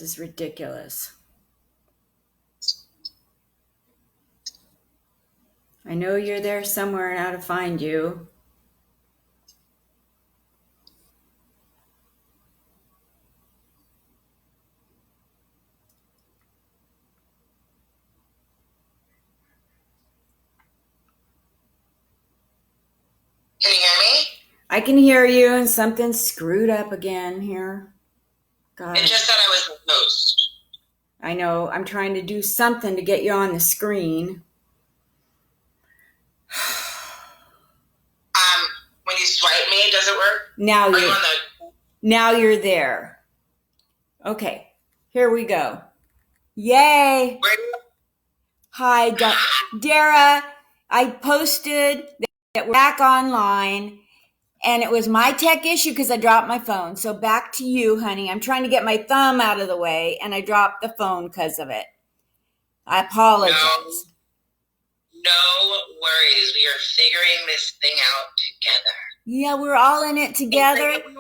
This is ridiculous. I know you're there somewhere and how to find you. Can you hear me? I can hear you, and something's screwed up again here. God. It just said I was the host. I know. I'm trying to do something to get you on the screen. When you swipe me, does it work? Now you're there. Okay, here we go. Yay! Hi, Dara. I posted that we're back online, and it was my tech issue because I dropped my phone. So back to you, honey. I'm trying to get my thumb out of the way, and I dropped the phone because of it. I apologize. No worries. We are figuring this thing out together. Yeah, we're all in it together. It's like I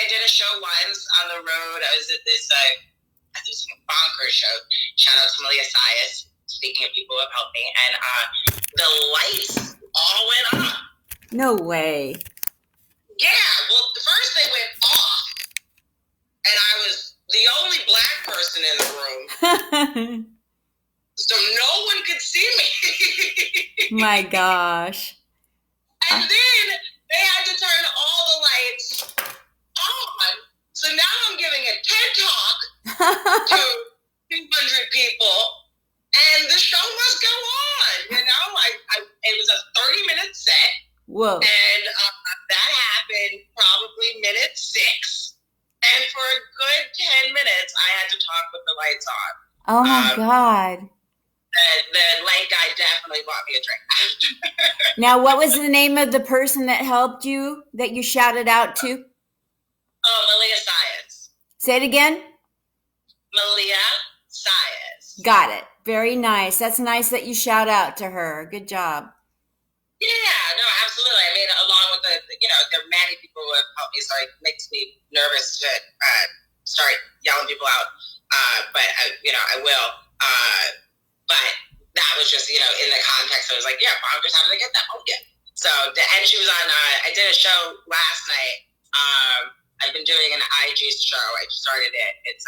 did a show once on the road. I was at this bonkers show. Shout out to Malia Sias. Speaking of people who have helped me, and the lights all went off. No way. Yeah, well, first they went off, and I was the only black person in the room. So no one could see me. My gosh. And then they had to turn all the lights on. So now I'm giving a TED Talk to 200 people, and the show must go on. It was a 30-minute set. Whoa. And that happened probably minute 6. And for a good 10 minutes, I had to talk with the lights on. Oh, my God. The light guy definitely bought me a drink after. Now, what was the name of the person that helped you, that you shouted out to? Oh, Malia Sias. Say it again. Malia Sias. Got it. Very nice. That's nice that you shout out to her. Good job. Yeah, no, absolutely. I mean, along with there are many people who have helped me, so it makes me nervous to start yelling people out. But I will. But that was just, in the context, I was like, yeah, bonkers, how did I get that? Oh, yeah. So, and she was on, I did a show last night. I've been doing an IG show. I just started it. It's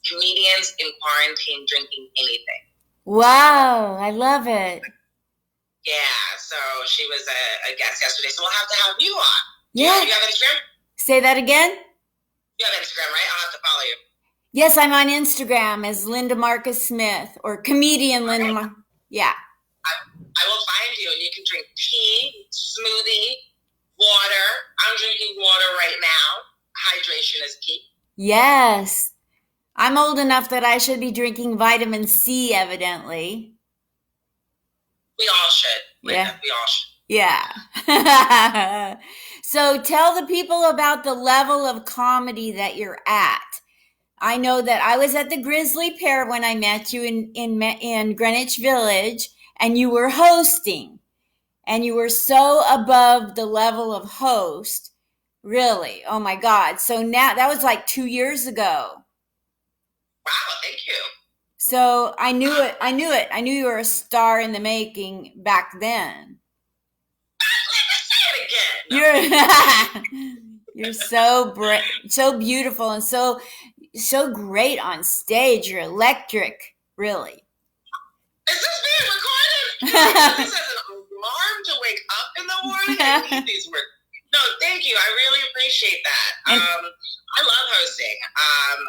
comedians in quarantine drinking anything. Wow, I love it. Yeah, so she was a guest yesterday, so we'll have to have you on. Yeah. Do you have Instagram? Say that again? You have Instagram, right? I'll have to follow you. Yes, I'm on Instagram as Linda Marcus Smith, or comedian Linda Marcus. Yeah. I will find you, and you can drink tea, smoothie, water. I'm drinking water right now. Hydration is key. Yes. I'm old enough that I should be drinking vitamin C, evidently. We all should. Yeah. We all should. Yeah. So tell the people about the level of comedy that you're at. I know that I was at the Grizzly Pear when I met you in Greenwich Village, and you were hosting, and you were so above the level of host. Really. Oh my God. So now that was like 2 years ago. Wow. Thank you. So I knew it. I knew you were a star in the making back then. Let me say it again. You're so beautiful, and so great on stage. You're electric, really. Is this being recorded? This is an alarm to wake up in the morning. I need these words. No, thank you. I really appreciate that. I love hosting.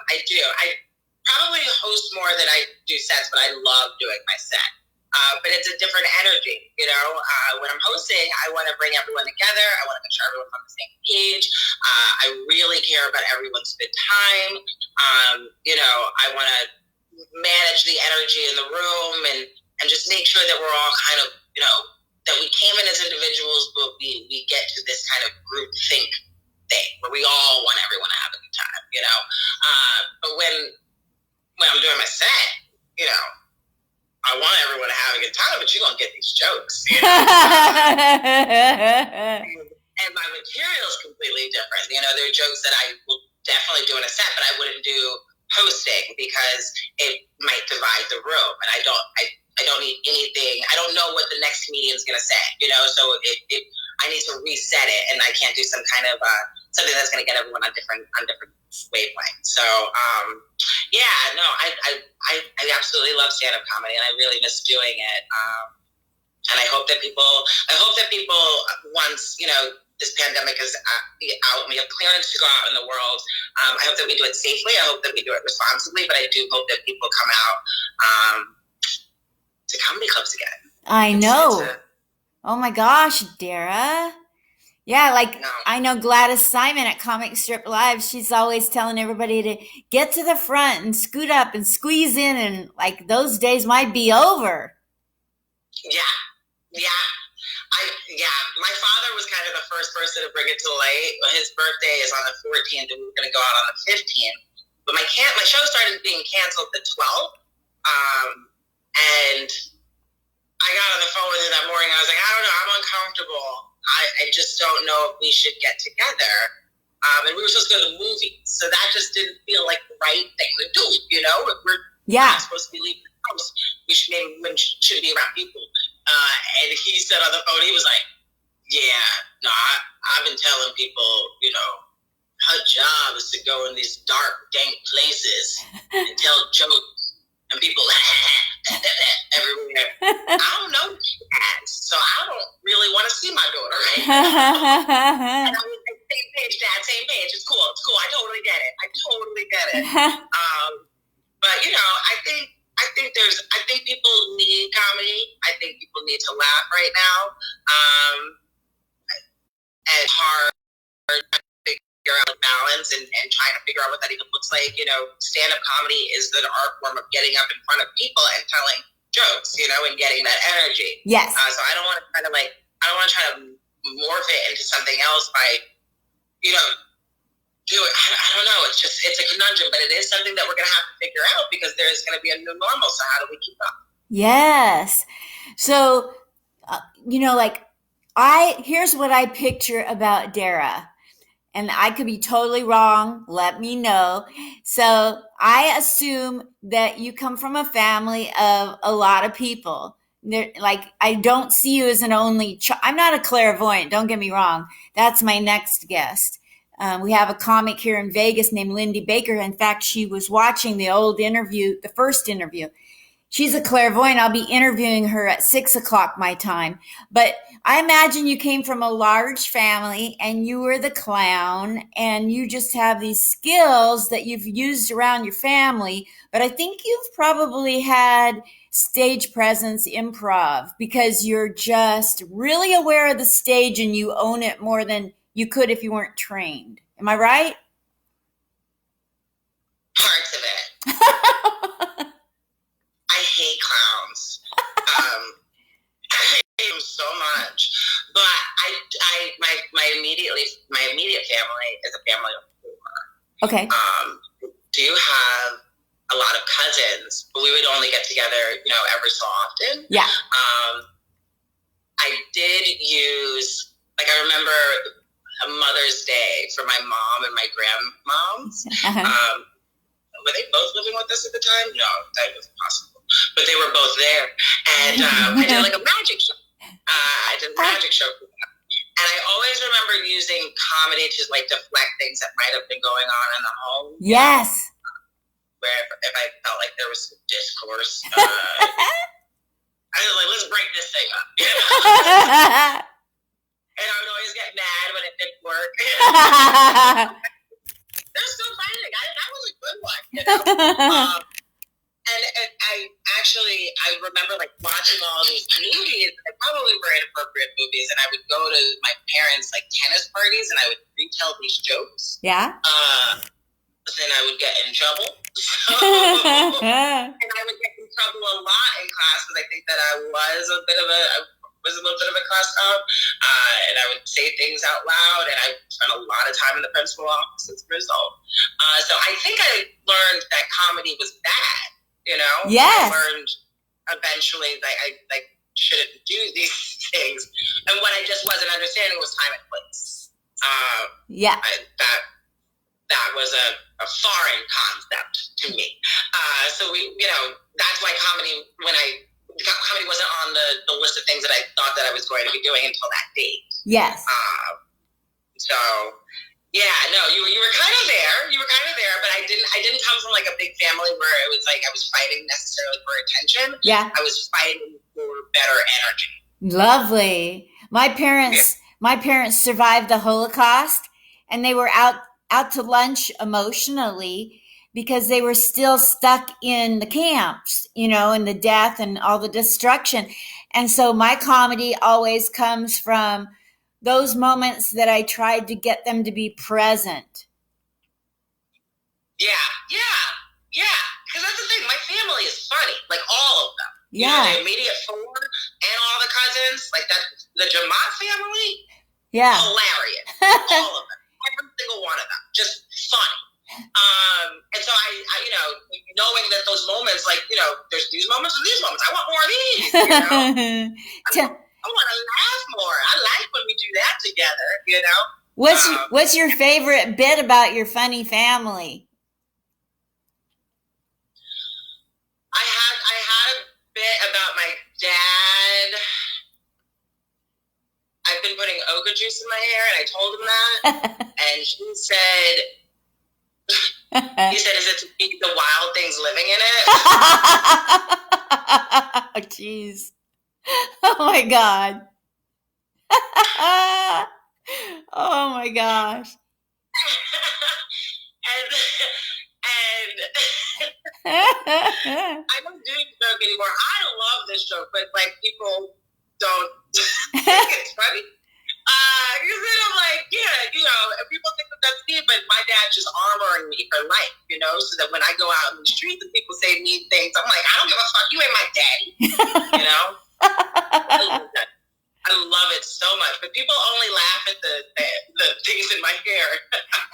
I do. I probably host more than I do sets, but I love doing my set. But it's a different energy, When I'm hosting, I want to bring everyone together. I want to make sure everyone's on the same page. I really care about everyone's good time. I want to manage the energy in the room and just make sure that we're all kind of, that we came in as individuals, but we get to this kind of group think thing where we all want everyone to have a good time, But when I'm doing my set, I want everyone to have a good time, but you're going to get these jokes. And my material is completely different. There are jokes that I will definitely doing a set, but I wouldn't do hosting because it might divide the room, and I don't need anything. I don't know what the next comedian is going to say, so I need to reset it, and I can't do some kind of something that's going to get everyone on different wavelengths. So I absolutely love stand-up comedy, and I really miss doing it. And I hope that people once this pandemic is out and we have clearance to go out in the world, I hope that we do it safely. I hope that we do it responsibly, but I do hope that people come out to comedy clubs again. I know. Oh my gosh, Dara. Yeah, I know Gladys Simon at Comic Strip Live. She's always telling everybody to get to the front and scoot up and squeeze in, and those days might be over. Yeah. My father was kind of the first person to bring it to light. His birthday is on the 14th, and we were going to go out on the 15th. But my show started being canceled the 12th, and I got on the phone with him that morning. I was like, I don't know, I'm uncomfortable. I just don't know if we should get together. And we were supposed to go to the movies, so that just didn't feel like the right thing to do. We're not supposed to be leaving the house. We should be around people. And he said on the phone, he was like, I've been telling people, her job is to go in these dark, dank places and tell jokes, and people everywhere. I don't know that, so I don't really want to see my daughter right now. And I was like, same page, Dad, same page. It's cool. I totally get it. But I think people need comedy. I think people need to laugh right now. And it's hard to figure out balance and trying to figure out what that even looks like. Stand-up comedy is the art form of getting up in front of people and telling jokes, and getting that energy. Yes. So I don't want to try to morph it into something else by, do it. I don't know. It's a conundrum, but it is something that we're going to have to figure out because there's going to be a new normal. So how do we keep up? Yes. So, here's what I picture about Dara, and I could be totally wrong. Let me know. So I assume that you come from a family of a lot of people. I don't see you as an only child. I'm not a clairvoyant. Don't get me wrong. That's my next guest. We have a comic here in Vegas named Lindy Baker. In fact, she was watching the first interview. She's a clairvoyant. I'll be interviewing her at 6:00 my time. But I imagine you came from a large family and you were the clown and you just have these skills that you've used around your family. But I think you've probably had stage presence, improv, because you're just really aware of the stage and you own it more than you could if you weren't trained. Am I right? Parts of it. I hate clowns. I hate them so much. But my immediate family is a family of 4. Okay. Do have a lot of cousins, but we would only get together, every so often. Yeah. I did use, I remember a Mother's Day for my mom and my grandmoms. Were they both living with us at the time? No, that wasn't possible. But they were both there. And I did a magic show. I did a magic show for them. And I always remember using comedy to deflect things that might have been going on in the home. Yes. Where if I felt like there was some discourse, I was like, let's break this thing up. And I would always get mad when it didn't work. They're still fighting. That was a good one. And I remember watching all these movies. They probably were inappropriate movies, and I would go to my parents' tennis parties, and I would retell these jokes. Yeah. Then I would get in trouble. And I would get in trouble a lot in class because I think that I was a little bit of a class clown, and I would say things out loud, and I spent a lot of time in the principal office as a result. So I think I learned that comedy was bad. Yes. I learned eventually that I shouldn't do these things, and what I just wasn't understanding was time and place. that was a foreign concept to me. So that's why comedy wasn't on the list of things that I thought that I was going to be doing until that date. Yes. So yeah, no, you were kind of there. You were kind of there, but I didn't come from like a big family where it was like I was fighting necessarily for attention. Yeah. I was fighting for better energy. Lovely. My parents survived the Holocaust, and they were out to lunch emotionally because they were still stuck in the camps, and the death and all the destruction. And so my comedy always comes from those moments that I tried to get them to be present. Yeah. Because that's the thing. My family is funny, like all of them. Yeah. The immediate four and all the cousins, like that, the Jemmott family. Yeah. Hilarious. All of them. Every single one of them. Just funny. And so I knowing that those moments, like, there's these moments and these moments. I want more of these, I want to laugh more. I like when we do that together, What's your favorite bit about your funny family? I had a bit about my dad. I've been putting okra juice in my hair, and I told him that, and he said, "Is it to keep the wild things living in it?" Oh, jeez. Oh my God. Oh my gosh. and I don't do this joke anymore. I love this joke, but like people don't think it's funny. Because then I'm like, people think that that's me, but my dad's just armoring me for life, so that when I go out in the streets and people say mean things, I'm like, I don't give a fuck, you ain't my daddy, I love it so much, but people only laugh at the things in my hair.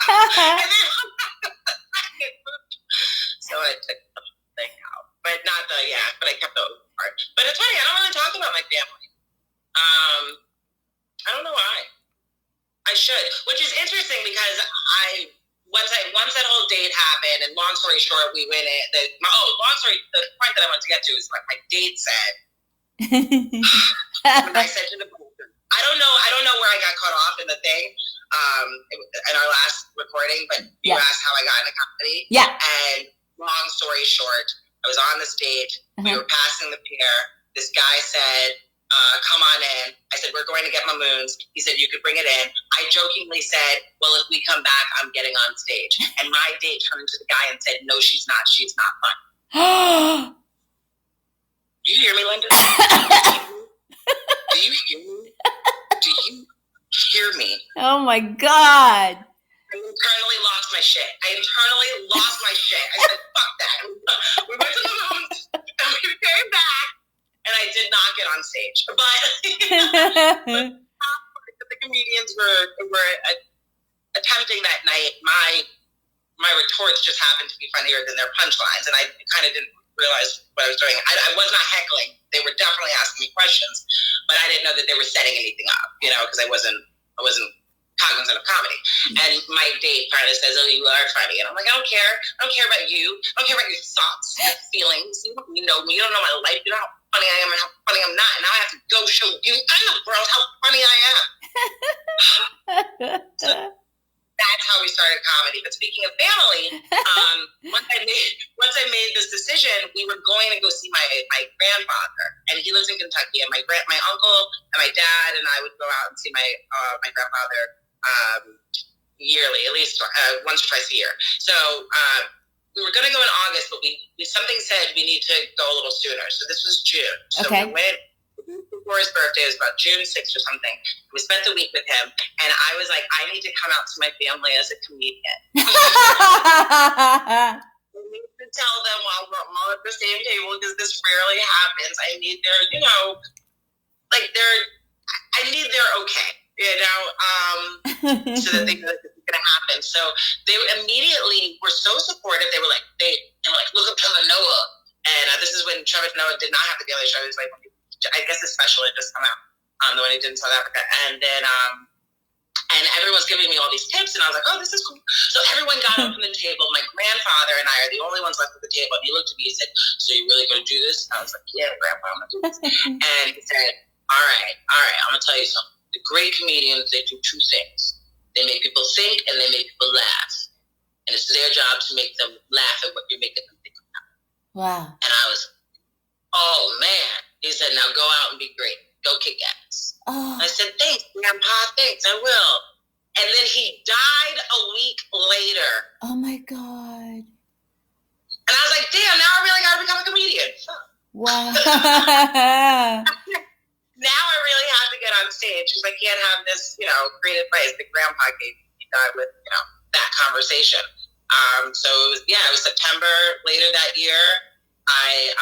And then, so I took the thing out, but but I kept the part. But it's funny, I don't really talk about my family. I don't know why. I should, which is interesting because once that whole date happened, and long story short, we went in. The point that I want to get to is like my date said. I said to the person, I don't know where I got cut off in the thing, in our last recording, but you asked how I got into comedy. Yeah. And long story short, I was on this date. We were passing the pier. This guy said, come on in. I said, we're going to get my moons. He said, you could bring it in. I jokingly said, well, if we come back, I'm getting on stage. And my date turned to the guy and said, no, she's not. She's not fun. Do you hear me, Linda? Do you hear me? Do you hear me? Oh my God. I internally lost my shit. I said, fuck that. We went to the moons and we came back. And I did not get on stage, but the comedians were attempting that night. My retorts just happened to be funnier than their punchlines, and I kind of didn't realize what I was doing. I was not heckling; they were definitely asking me questions, but I didn't know that they were setting anything up, because I wasn't cognizant of comedy. And my date kind of says, oh, you are funny. And I'm like, I don't care. I don't care about you. I don't care about your thoughts, your feelings. You know me. You don't know my life. You know how funny I am and how funny I'm not. And now I have to go show you and the world how funny I am. So that's how we started comedy. But speaking of family, once I made this decision, we were going to go see my grandfather, and he lives in Kentucky. And my uncle and my dad and I would go out and see my grandfather yearly, at least once or twice a year. So we were going to go in August, but something said we need to go a little sooner. So this was June. So we went before his birthday. It was about June 6th or something. We spent the week with him, and I was like, I need to come out to my family as a comedian. I need to tell them while we're all at the same table, because this rarely happens. I need their, I need their okay, so that they know that this is going to happen. So they immediately were so supportive. They were like, look up Trevor Noah. And this is when Trevor Noah did not have the Daily Show. It was like, I guess his special had just come out, the one he did in South Africa. And then, and everyone everyone's giving me all these tips, and I was like, oh, this is cool. So everyone got up from the table. My grandfather and I are the only ones left at the table. And he looked at me and said, so you really going to do this? And I was like, yeah, Grandpa, I'm going to do this. And he said, all right, I'm going to tell you something. The great comedians, they do two things. They make people think and they make people laugh. And it's their job to make them laugh at what you're making them think about. Wow. And I was, oh, man. He said, now go out and be great. Go kick ass. Oh. I said, thanks, Grandpa, thanks, I will. And then he died a week later. Oh, my God. And I was like, damn, now I really got to become a comedian. Wow. Now I really have to get on stage because I can't have this, great advice that Grandpa gave me. He died with, that conversation. So it was September later that year. I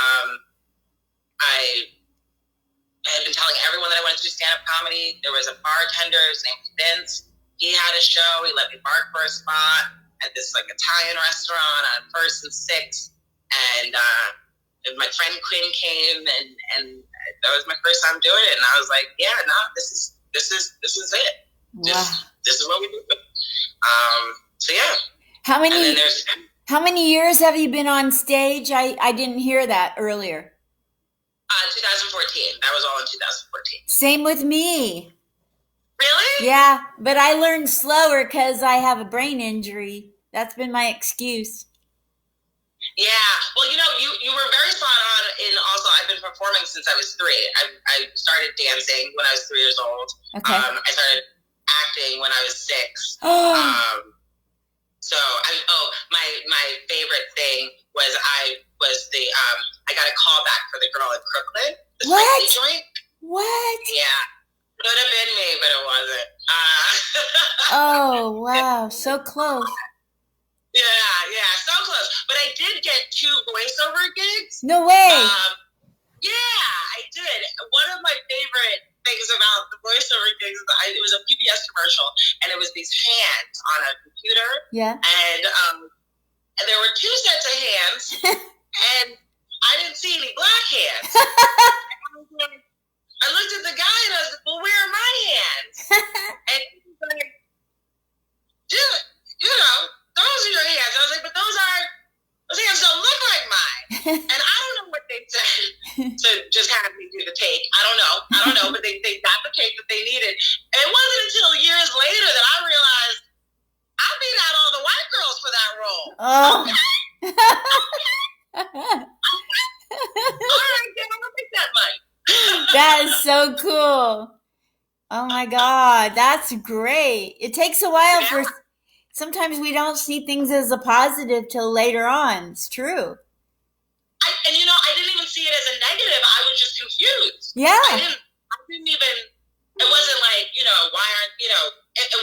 had been telling everyone that I wanted to do stand-up comedy. There was a bartender, his name was Vince. He had a show. He let me bark for a spot at this Italian restaurant on 1st and 6th. And my friend Quinn came, and that was my first time doing it. And I was like, yeah, no, this is it. Wow. This is what we do. So yeah. How many years have you been on stage? I didn't hear that earlier. 2014. That was all in 2014. Same with me. Really? Yeah, but I learned slower because I have a brain injury. That's been my excuse. Yeah. Well, you were very spot on. Also, I've been performing since I was 3. I started dancing when I was 3 years old. Okay. I started acting when I was 6. So my favorite thing was I got a call back for the girl in Brooklyn. The What? joint. What? Yeah. Could have been me, but it wasn't. Oh, wow. So close. Yeah, so close. But I did get 2 voiceover gigs. No way. Yeah, I did. One of my favorite things about the voiceover gigs is it was a PBS commercial, and it was these hands on a computer. Yeah. And there were 2 sets of hands, and I didn't see any black hands. I looked at the guy and I was like, well, where are my hands? And he was like, dude, those are your hands. I was like, but those hands don't look like mine. And I don't know what they said to just have me do the take. I don't know, but they got the take that they needed. And it wasn't until years later that I realized I beat out all the white girls for that role. Oh. All right, then I'm gonna make that money. That is so cool. Oh my God, that's great. It takes a while sometimes we don't see things as a positive till later on. It's true. I didn't even see it as a negative. I was just confused. Yeah. I didn't even, it wasn't like, why aren't, it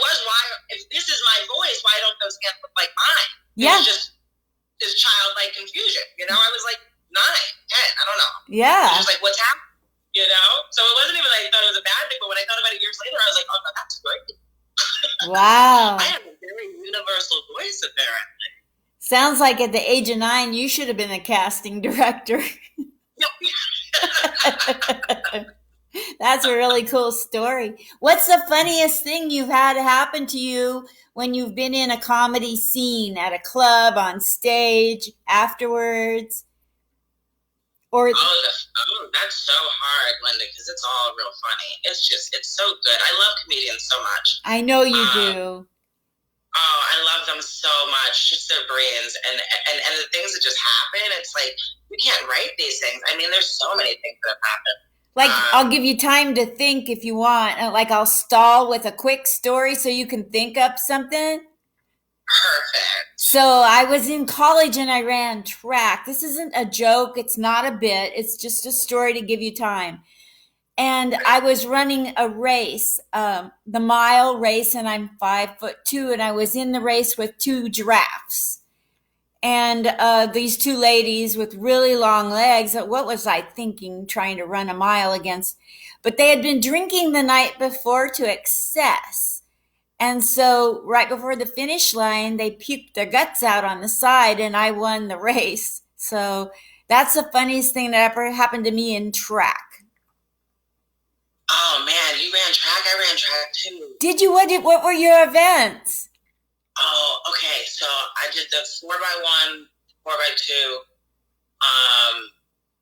was why, if this is my voice, why don't those hands look like mine? Yeah. It was just this childlike confusion, I was like 9, 10, I don't know. Yeah. It was just like, what's happening? So it wasn't even like I thought it was a bad thing, but when I thought about it years later, I was like, oh, no, that's great. Wow. I have a very universal voice, apparently. Sounds like at the age of 9, you should have been a casting director. That's a really cool story. What's the funniest thing you've had happen to you when you've been in a comedy scene at a club, on stage, afterwards? Or that's so hard, Linda, because it's all real funny. It's so good. I love comedians so much. I know you do. Oh, I love them so much. Just their brains and the things that just happen. It's like, you can't write these things. I mean, there's so many things that have happened. Like, I'll give you time to think if you want. Like, I'll stall with a quick story so you can think up something. Perfect. So I was in college and I ran track. This isn't a joke. It's not a bit. It's just a story to give you time. And I was running a race, the mile race, and I'm 5'2", and I was in the race with 2 giraffes. And these 2 ladies with really long legs, what was I thinking trying to run a mile against? But they had been drinking the night before to excess. And so right before the finish line, they puked their guts out on the side, and I won the race. So that's the funniest thing that ever happened to me in track. Oh man, you ran track. I ran track too. Did you? What were your events? Oh, okay. So I did the 4x1, 4x2.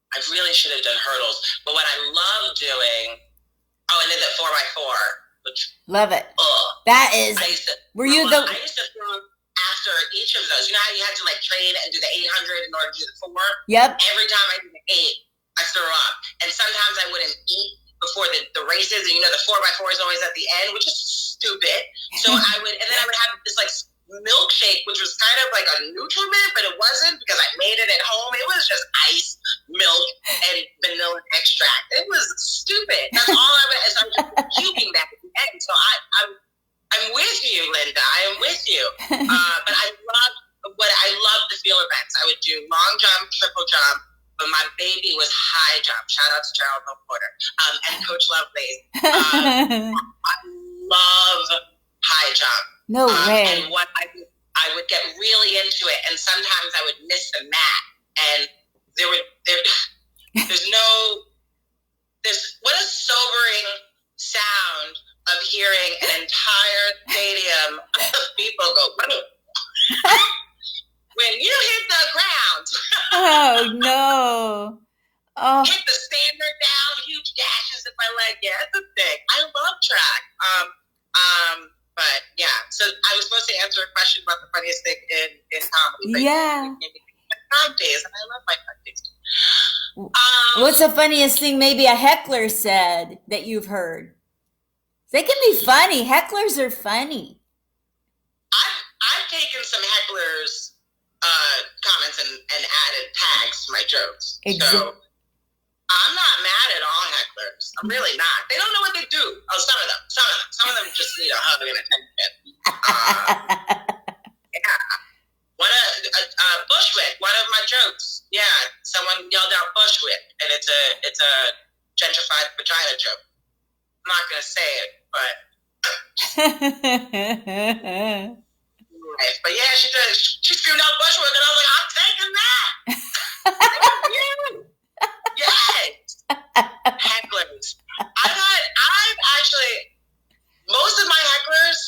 I really should have done hurdles, but what I love doing. Oh, and then the 4x4, which love it. That is. I used to throw after each of those. You know how you had to like train and do the 800 in order to do the 4? Yep. Every time I did the 8, I threw up, and sometimes I wouldn't eat before the races, and you know the 4x4 is always at the end, which is stupid. So I would have this like milkshake, which was kind of like a Nutriment, but it wasn't because I made it at home. It was just ice, milk, and vanilla extract. It was stupid. That's all I was. So I was puking that at the end. So I'm with you, Linda. I am with you. But I love the field events. I would do long jump, triple jump. But my baby was high jump. Shout out to Gerald Porter and Coach Lovelace. I love high jump. No way. And what I would get really into it, and sometimes I would miss the mat. And there's what a sobering sound of hearing an entire stadium of people go when you hit the ground. Oh no. Oh. Hit the standard down, huge gashes in my leg. Yeah, it's a thing. I love track. But yeah, so I was supposed to answer a question about the funniest thing in comedy. Yeah. Dog days, and I love my dog days. What's the funniest thing maybe a heckler said that you've heard? They can be funny. Hecklers are funny. I've taken some hecklers' comments and added tags to my jokes. So I'm not mad at all hecklers. I'm really not. They don't know what they do. Oh, some of them just need a hug and attention. Yeah. Bushwick, one of my jokes. Yeah, someone yelled out Bushwick, and it's a gentrified vagina joke. I'm not gonna say it, but but yeah, she screamed out Bushwick, and I was like, I'm taking that. Yes. Hecklers. I've actually, most of my hecklers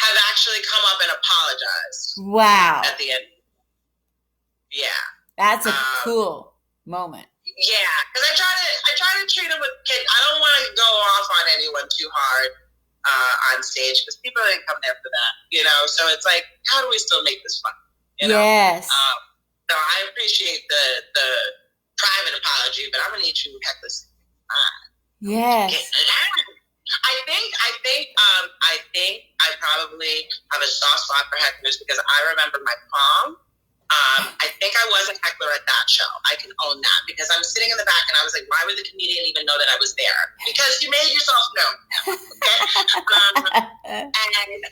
have actually come up and apologized. Wow. At the end. Yeah. That's a cool moment. Yeah, because I try to treat them with kids. I don't want to go off on anyone too hard on stage because people didn't come there for that, you know. So it's like, how do we still make this fun? You know? Yes. So I appreciate the private apology, but I'm gonna need you hecklers. Yes. I think I probably have a soft spot for hecklers because I remember my prom. I think I was a heckler at that show. I can own that because I'm sitting in the back and I was like, why would the comedian even know that I was there? Because you made yourself known. Okay? And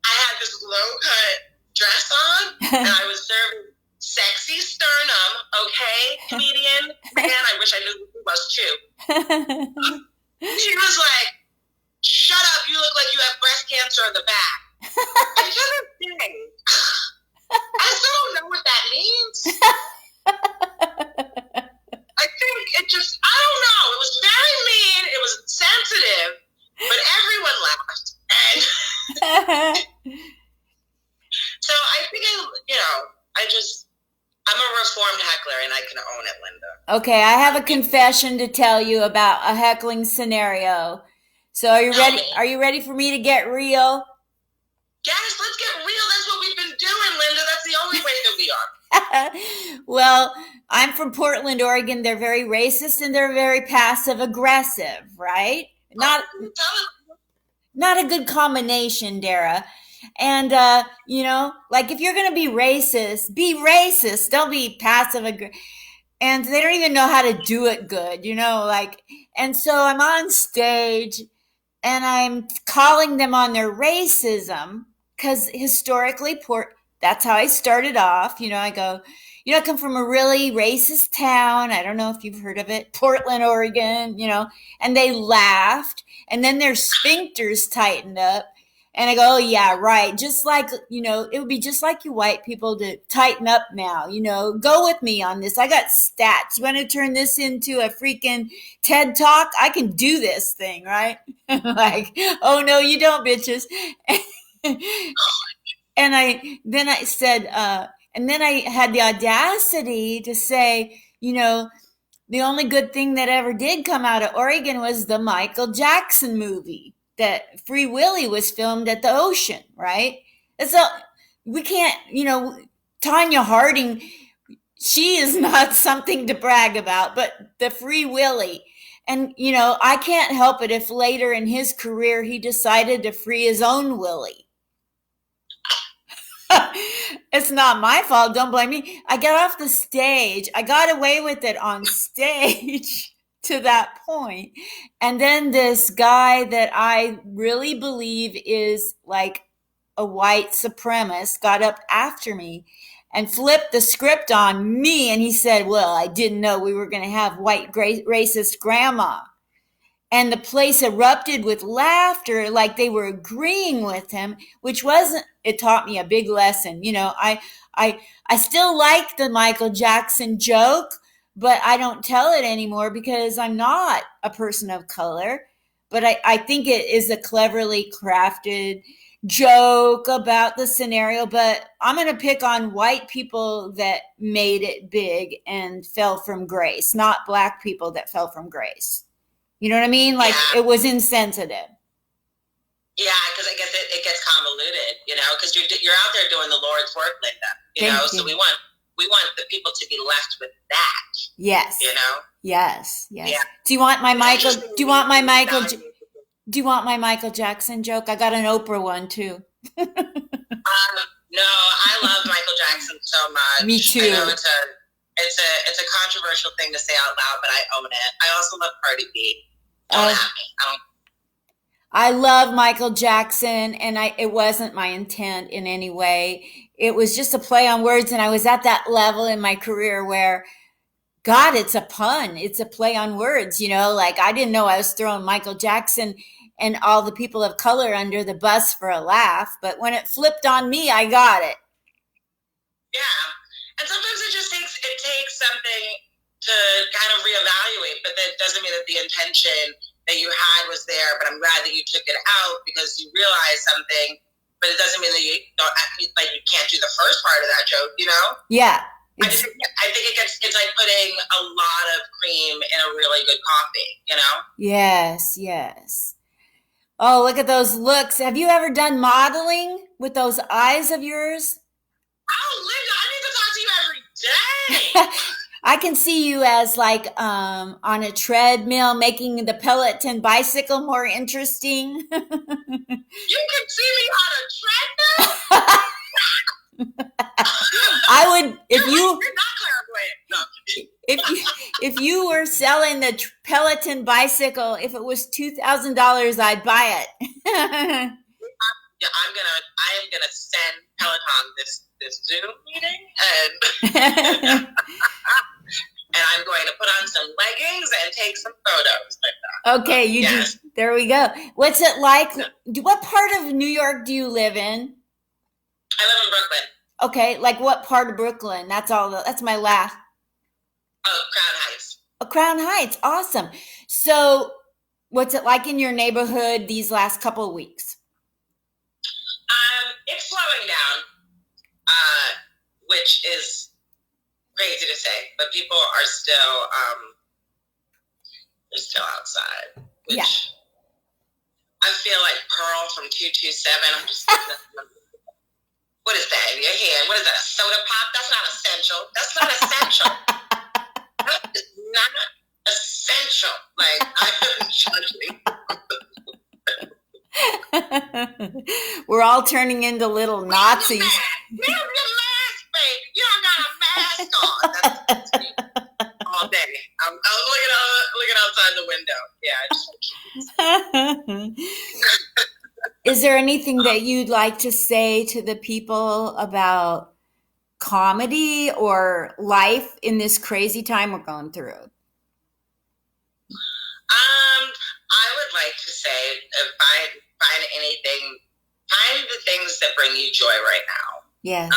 I had this low-cut dress on and I was serving sexy sternum, okay, comedian? Man, I wish I knew who he was too. She was like, shut up, you look like you have breast cancer in the back. I couldn't say. I still don't know what that means. I think it just, I don't know. It was very mean. It was sensitive, but everyone laughed. And so I think, I'm a reformed heckler and I can own it, Linda. Okay, I have a confession to tell you about a heckling scenario. So are you ready? Are you ready for me to get real? Yes, let's get real. That's what we've been doing, Linda. That's the only way that we are. Well, I'm from Portland, Oregon. They're very racist and they're very passive aggressive, right? Not a good combination, Dara. And, like if you're going to be racist, be racist. Don't be passive aggressive. And they don't even know how to do it good, and so I'm on stage and I'm calling them on their racism because historically, that's how I started off. I go, I come from a really racist town. I don't know if you've heard of it, Portland, Oregon, and they laughed and then their sphincters tightened up. And I go, oh, yeah, right. Just like, it would be just like you white people to tighten up now, go with me on this. I got stats. You want to turn this into a freaking TED Talk? I can do this thing, right? Like, oh, no, you don't, bitches. And then I said, and then I had the audacity to say, the only good thing that ever did come out of Oregon was the Michael Jackson movie, that Free Willy was filmed at the ocean, right? So we can't, Tanya Harding, she is not something to brag about, but the Free Willy. And, I can't help it if later in his career he decided to free his own Willy. It's not my fault. Don't blame me. I got off the stage. I got away with it on stage to that point. And then this guy that I really believe is like a white supremacist got up after me and flipped the script on me. And he said, well, I didn't know we were going to have white racist grandma. And the place erupted with laughter, like they were agreeing with him, which wasn't, it taught me a big lesson. I still like the Michael Jackson joke, but I don't tell it anymore because I'm not a person of color. But I think it is a cleverly crafted joke about the scenario, but I'm going to pick on white people that made it big and fell from grace, not black people that fell from grace. You know what I mean? Like, yeah. It was insensitive. Yeah, because I guess it gets convoluted, because you're out there doing the Lord's work, Linda. So we want the people to be left with that. Yes. Yes. Yeah. Do you want my Michael Jackson joke? I got an Oprah one too. No, I love Michael Jackson so much. Me too. I know it's a controversial thing to say out loud, but I own it. I also love Cardi B. Don't have me. I love Michael Jackson, and it wasn't my intent in any way. It was just a play on words, and I was at that level in my career where, God, it's a pun. It's a play on words, like I didn't know I was throwing Michael Jackson and all the people of color under the bus for a laugh, but when it flipped on me, I got it. Yeah. And sometimes it takes something to kind of reevaluate, but that doesn't mean that the intention that you had was there, but I'm glad that you took it out because you realized something, but it doesn't mean that you can't do the first part of that joke, Yeah. I think it's like putting a lot of cream in a really good coffee, Yes. Oh, look at those looks. Have you ever done modeling with those eyes of yours? Oh, Linda, I need to talk to you every day. I can see you as like on a treadmill, making the Peloton bicycle more interesting. You can see me on a treadmill? I would, if you're not clairvoyant. No. If you were selling the Peloton bicycle, if it was $2,000, I'd buy it. I am gonna send Peloton this Zoom meeting and and I'm going to put on some leggings and take some photos like that. Okay, yes. There we go. What's it like? What part of New York do you live in? I live in Brooklyn. Okay, like what part of Brooklyn? That's my last. Oh, Crown Heights. Oh, Crown Heights. Awesome. So what's it like in your neighborhood these last couple of weeks? It's slowing down, which is crazy to say, but people are still they're still outside, which I feel like Pearl from 227. I'm just what is that in your hand? What is that, a soda pop? That's not essential. That's not essential. That is not essential. Like, I'm judging. We're all turning into little Nazis. Wear your mask, baby. You don't got a mask on. That's me all day. I'm looking outside the window. Yeah. Is there anything that you'd like to say to the people about comedy or life in this crazy time we're going through? I would like to say, if I find anything find the things that bring you joy right now. Yeah.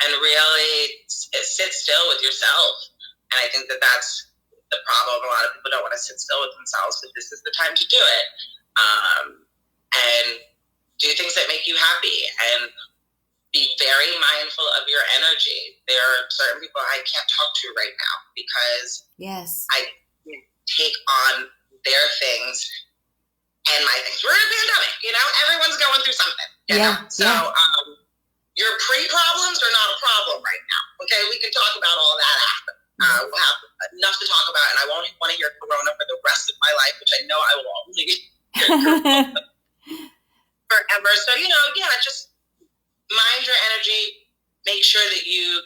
And really sit still with yourself. And I think that that's the problem. A lot of people don't want to sit still with themselves, but this is the time to do it. And do things that make you happy and be very mindful of your energy. There are certain people I can't talk to right now because I take on their things and my things. We're in a pandemic, everyone's going through something. You know? So your pre-problems are not a problem right now. Okay, we can talk about all that after. We'll have enough to talk about, and I won't want to hear Corona for the rest of my life, which I know I will only hear forever. So, just mind your energy. Make sure that you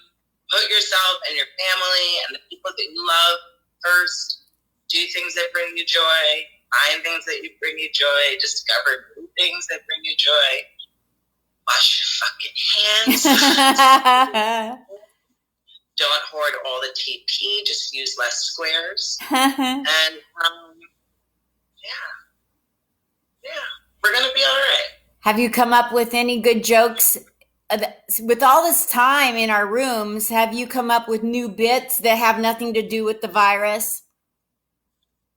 put yourself and your family and the people that you love first. Do things that bring you joy. Find things that bring you joy. Discover new things that bring you joy. Wash your fucking hands. Don't hoard all the TP. Just use less squares. And we're gonna be all right. Have you come up with any good jokes? With all this time in our rooms, have you come up with new bits that have nothing to do with the virus?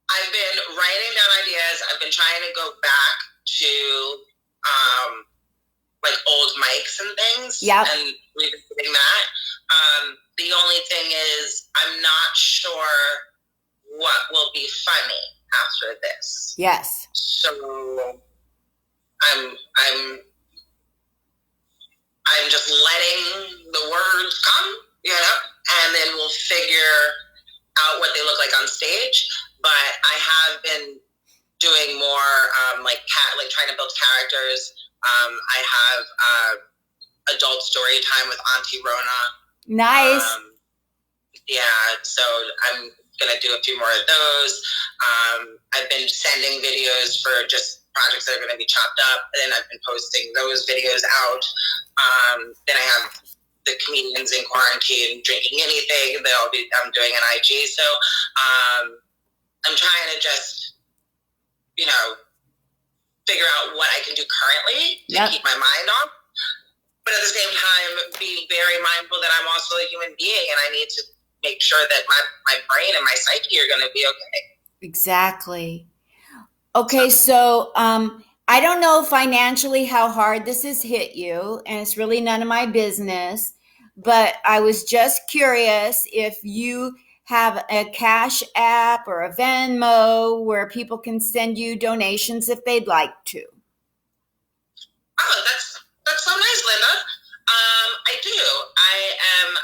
I've been writing down ideas. I've been trying to go back to like old mics and things and revisiting that. The only thing is I'm not sure what will be funny after this. Yes. So I'm just letting the words come, and then we'll figure out what they look like on stage. But I have been doing more trying to build characters. I have adult story time with Auntie Rona. Nice. So I'm gonna do a few more of those. I've been sending videos for just projects that are gonna be chopped up, and then I've been posting those videos out. Then I have the comedians in quarantine drinking anything that I'm doing an IG. So I'm trying to just figure out what I can do currently to keep my mind on. But at the same time, being very mindful that I'm also a human being and I need to make sure that my brain and my psyche are going to be okay. Exactly. Okay, so I don't know financially how hard this has hit you, and it's really none of my business, but I was just curious if you have a Cash App or a Venmo where people can send you donations if they'd like to. Oh, that's so nice, Linda. I do. I am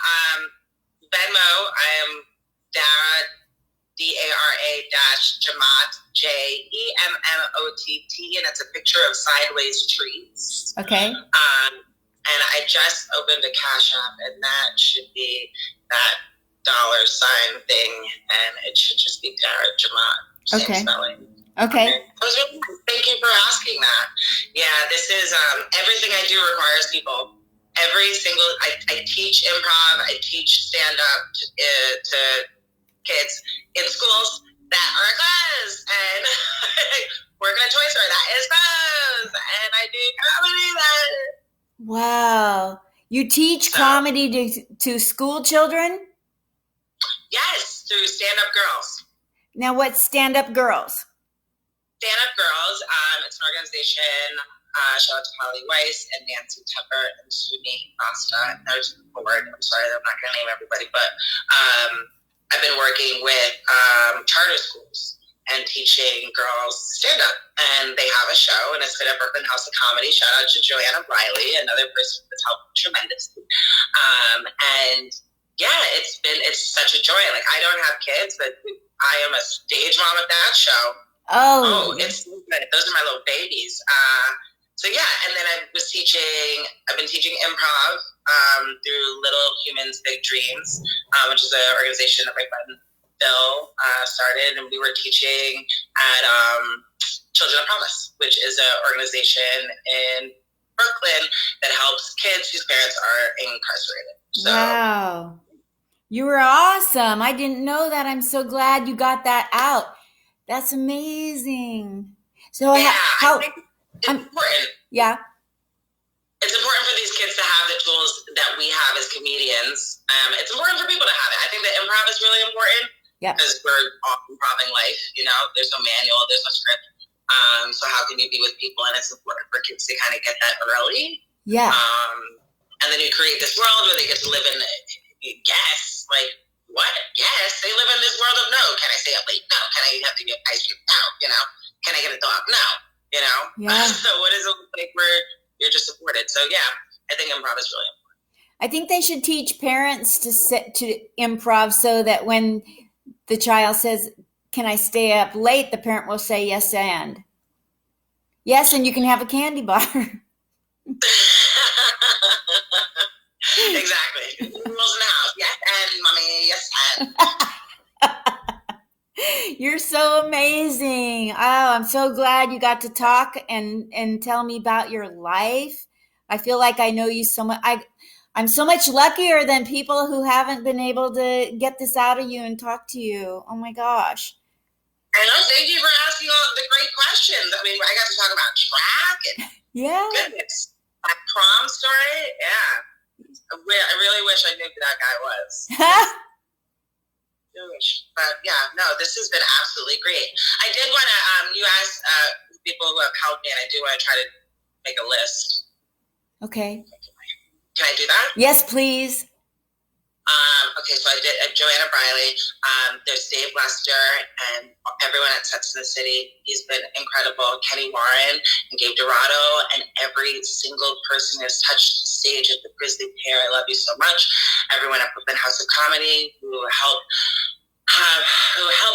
Venmo. I am Dara, Dara-Jemmott, Jemmott, and it's a picture of sideways trees. Okay. And I just opened a Cash App, and that should be that $sign thing, and it should just be Dara Jemmott. Same spelling. Okay. Thank you for asking that. Yeah, this is everything I do requires people. I teach improv, I teach stand-up to kids in schools that are closed, and work in a toy store that is closed, and I do comedy that. Wow. You teach comedy to school children? Yes, through Stand Up Girls. Now, what's Stand Up Girls? Stand Up Girls, it's an organization. Shout out to Holly Weiss and Nancy Tupper and Sumi Costa. There's a word. I'm sorry, I'm not going to name everybody, but I've been working with charter schools and teaching girls stand up. And they have a show, and it's been at Brooklyn House of Comedy. Shout out to Joanna Riley, another person that's helped tremendously. And yeah, it's such a joy. Like, I don't have kids, but I am a stage mom at that show. Oh, it's good. Those are my little babies. So yeah, and then I've been teaching improv through Little Humans Big Dreams, which is an organization that my friend Bill started, and we were teaching at Children of Promise, which is an organization in Brooklyn that helps kids whose parents are incarcerated. So, wow. You were awesome. I didn't know that. I'm so glad you got that out. That's amazing. So yeah, it's important. Yeah. It's important for these kids to have the tools that we have as comedians. It's important for people to have it. I think that improv is really important because we're all improving life. There's no manual, there's no script. So how can you be with people? And it's important for kids to kind of get that early. Yeah. And then you create this world where they get to live in guess. Like, what? Yes, they live in this world of no. Can I stay up late? No. Can I have to get ice cream? No. Can I get a dog? No. Yeah. So what is it like where you're just supported? So yeah, I think improv is really important. I think they should teach parents to improv so that when the child says, "Can I stay up late?" the parent will say yes, and you can have a candy bar. Exactly. Rules in the house. Yes, and mommy. Yes, and. You're so amazing. Oh, I'm so glad you got to talk and tell me about your life. I feel like I know you so much. I'm so much luckier than people who haven't been able to get this out of you and talk to you. Oh my gosh. I know. Thank you for asking all the great questions. I mean, I got to talk about track and goodness, my prom story. Yeah. I really wish I knew who that guy was. But yeah, no, this has been absolutely great. I did want to, you asked people who have helped me, and I do want to try to make a list. Okay. Can I do that? Yes, please. Okay, so I did Joanna Briley. There's Dave Lester and everyone at Sets in the City. He's been incredible. Kenny Warren and Gabe Dorado and every single person who's touched the stage at the Grizzly Pear. I love you so much. Everyone at Brooklyn House of Comedy who helped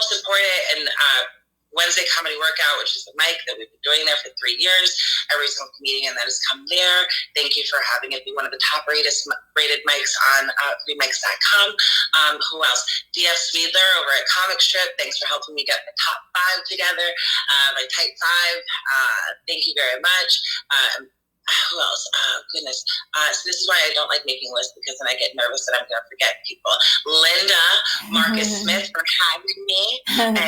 support it, and Wednesday Comedy Workout, which is the mic that we've been doing there for 3 years. Every single comedian that has come there, thank you for having it be one of the top rated mics on freemics.com. Who else? DF Sweedler over at Comic Strip. Thanks for helping me get the top 5 together. My tight 5. Thank you very much. Who else? Goodness. So this is why I don't like making lists, because then I get nervous that I'm going to forget people. Linda, Marcus Smith for having me, and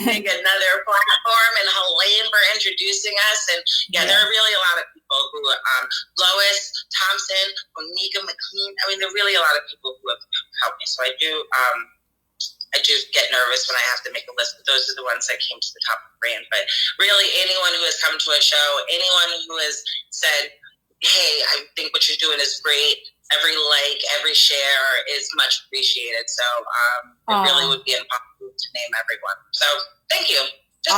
getting another platform, and Helene for introducing us. And yeah, there are really a lot of people who, Lois Thompson, Onika McLean. I mean, there are really a lot of people who have helped me. So I do get nervous when I have to make a list, but those are the ones that came to the top of the brain. But really, anyone who has come to a show, anyone who has said, hey, I think what you're doing is great, every like, every share is much appreciated. So it really would be impossible to name everyone. So thank you.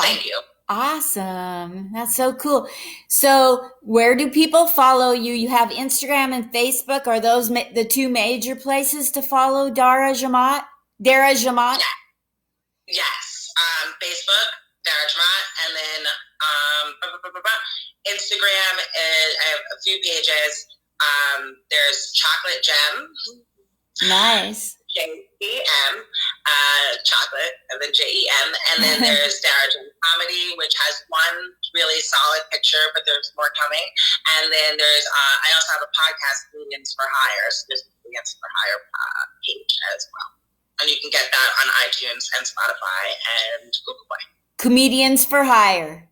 Thank you. Awesome. That's so cool. So where do people follow you? You have Instagram and Facebook. Are those the 2 major places to follow Dara Jemmott? Dara Jemmott? Yes. Facebook, Dara Jemmott, and then Instagram I have a few pages. There's Chocolate Gem. Nice. Jem, chocolate, and then Jem, and then there's Dara Jemmott Comedy, which has one really solid picture, but there's more coming. And then there's I also have a podcast, Comedians for Hire. So there's a Comedians for Hire page as well. And you can get that on iTunes and Spotify and Google Play. Comedians for Hire.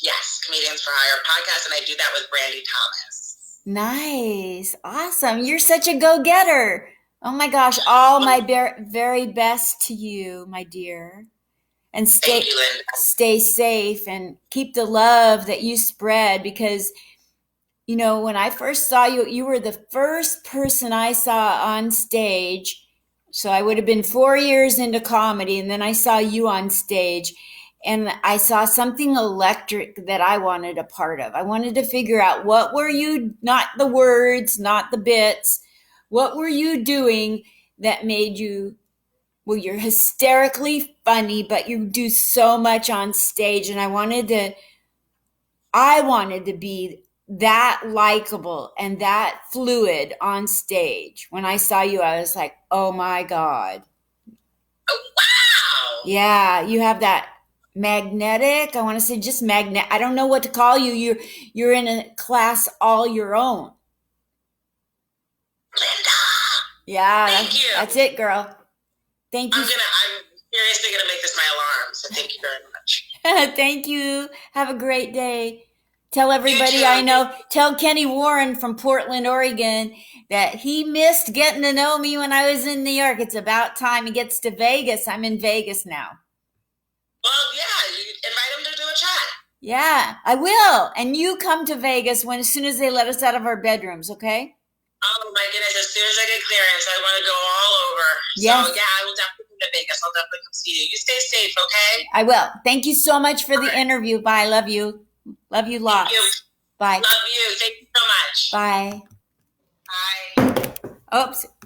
Yes, Comedians for Hire podcast, and I do that with Brandy Thomas. Nice. Awesome. You're such a go-getter. Oh my gosh. All my very best to you, my dear. And Thank you, Linda. Stay safe and keep the love that you spread, because when I first saw you, you were the first person I saw on stage. So I would have been 4 years into comedy, and then I saw you on stage, and I saw something electric that I wanted a part of. I wanted to figure out, what were you, not the words, not the bits, what were you doing that made you, well, you're hysterically funny, but you do so much on stage, and I wanted to be that likable and that fluid on stage. When I saw you, I was like, oh my God. Oh, wow. Yeah, you have that magnetic, I want to say just magnet. I don't know what to call you. You're in a class all your own. Linda. Yeah. Thank you. That's it, girl. Thank you. I'm seriously going to make this my alarm. So thank you very much. Thank you. Have a great day. Tell everybody I know. Tell Kenny Warren from Portland, Oregon, that he missed getting to know me when I was in New York. It's about time he gets to Vegas. I'm in Vegas now. Well, yeah, you invite him to do a chat. Yeah, I will. And you come to Vegas as soon as they let us out of our bedrooms, okay? Oh my goodness, as soon as I get clearance, I want to go all over. Yes. So yeah, I will definitely come to Vegas. I'll definitely come see you. You stay safe, okay? I will. Thank you so much for the interview. Bye. Love you. Love you lots. Thank you. Bye. Love you. Thank you so much. Bye. Bye. Oops.